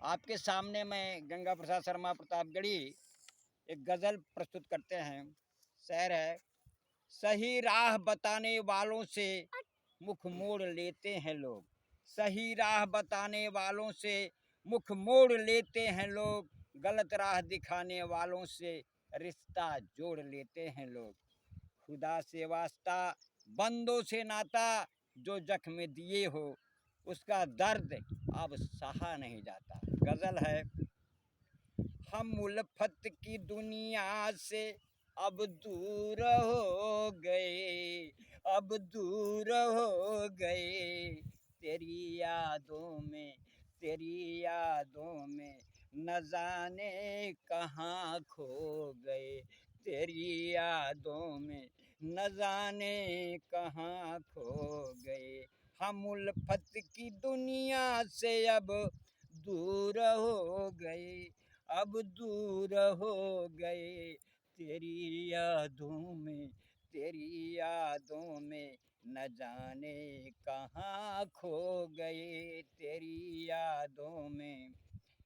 आपके सामने मैं गंगा प्रसाद शर्मा प्रतापगढ़ी एक गज़ल प्रस्तुत करते हैं। शेर है, सही राह बताने वालों से मुख मोड़ लेते हैं लोग। सही राह बताने वालों से मुख मोड़ लेते हैं लोग। गलत राह दिखाने वालों से रिश्ता जोड़ लेते हैं लोग। खुदा से वास्ता, बंदों से नाता, जो जख्म दिए हो उसका दर्द अब सहा नहीं जाता। गज़ल है, हम उल्फत की दुनिया से अब दूर हो गए, अब दूर हो गए। तेरी यादों में, तेरी यादों में न जाने कहाँ खो गए। तेरी यादों में न जाने कहाँ खो गए। हम उल्फत की दुनिया से अब दूर हो गए, अब दूर हो गए। तेरी यादों में, तेरी यादों में न जाने कहाँ खो गए। तेरी यादों में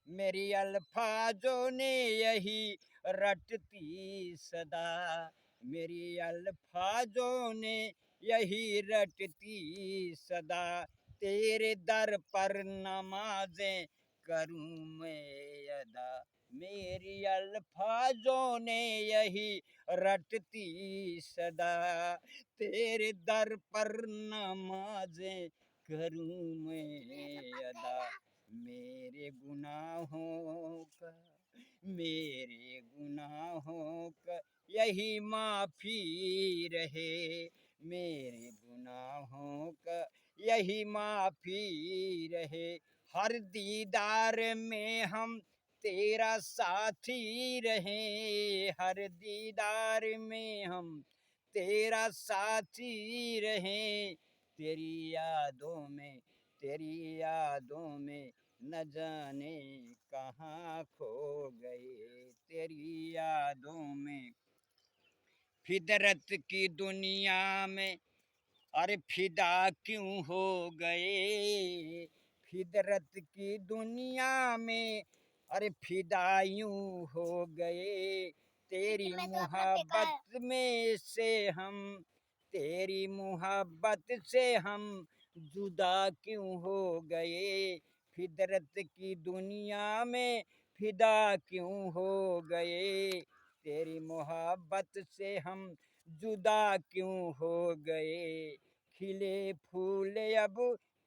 मेरी अल्फाजों ने यही रटती सदा, मेरी अल्फाजों ने यही रटती सदा। तेरे दर पर नमाजें करूं मैं अदा, मेरी अल्फाजों ने यही रटती सदा। तेरे दर पर नमाजें करूं मैं अदा। मेरे गुनाहों का, मेरे गुनाहों का यही माफ़ी रहे। मेरे गुनाहों का यही माफ़ी रहे। हर दीदार में हम तेरा साथी रहें, हर दीदार में हम तेरा साथी रहें। तेरी यादों में, तेरी यादों में न जाने कहाँ खो गए। तेरी यादों में फितरत की दुनिया में अरे फिदा क्यों हो गए। फितरत की दुनिया में अरे फिदा यूं हो गए। तेरी मोहब्बत में से हम, तेरी मोहब्बत से हम जुदा क्यों हो गए। फितरत की दुनिया में फिदा क्यों हो गए। तेरी मोहब्बत से हम जुदा क्यों हो गए। खिले फूल अब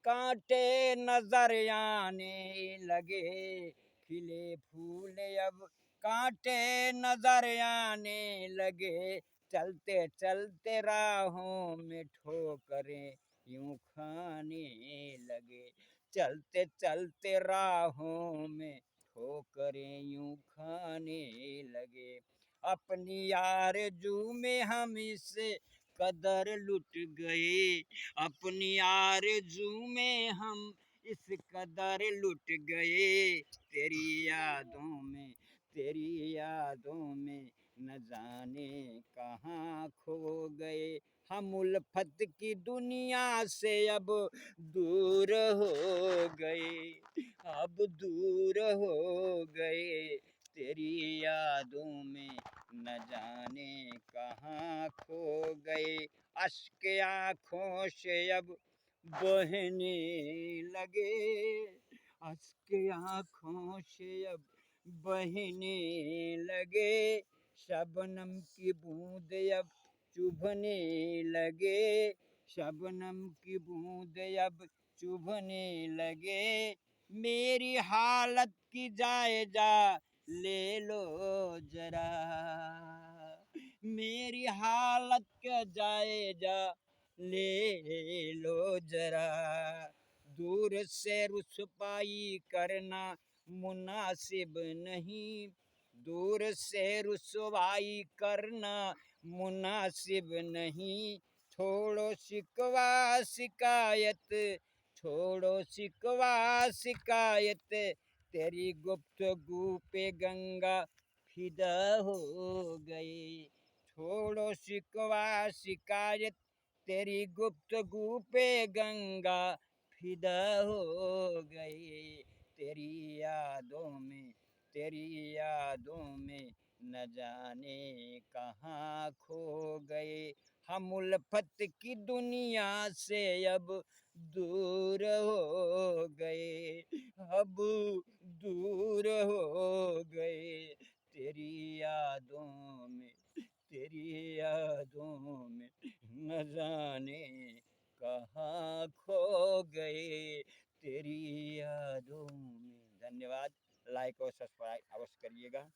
कांटे नजर आने लगे। खिले फूल अब कांटे नजर आने लगे। चलते चलते राहों में ठोकरें यूं खाने लगे। चलते चलते राहों में ठोकरें यूं खाने लगे। अपनी आरज़ू में हम इस कदर लुट गए। अपनी आरज़ू में हम इस कदर लुट गए। तेरी यादों में, तेरी यादों में न जाने कहाँ खो गए। हम उल्फत की दुनिया से अब दूर हो गए, अब दूर हो गए। तेरी यादों में न जाने कहाँ खो गए। अश्क आँखों से अब बहने लगे, अश्क आँखों से अब बहने लगे। शबनम की बूंद अब चुभने लगे, शबनम की बूंद अब चुभने लगे। मेरी हालत की जायजा ले लो जरा, मेरी हालत का जायजा ले लो जरा। दूर से रुसवाई करना मुनासिब नहीं, दूर से रुसवाई करना मुनासिब नहीं। छोड़ो शिकवा शिकायत, छोड़ो शिकवा शिकायत। तेरी गुफ्तगू पे गंगा फिदा हो गई। छोड़ो शिकवा शिकायत, तेरी गुफ्तगू पे गंगा फिदा हो गई। तेरी यादों में, तेरी यादों में न जाने कहाँ खो गए। हम उल्फत की दुनिया से अब दूर हो गए, अब दूर हो गए। तेरी यादों में, तेरी यादों में न जाने कहाँ खो गए, तेरी यादों में। धन्यवाद। लाइक और सब्सक्राइब अवश्य करिएगा।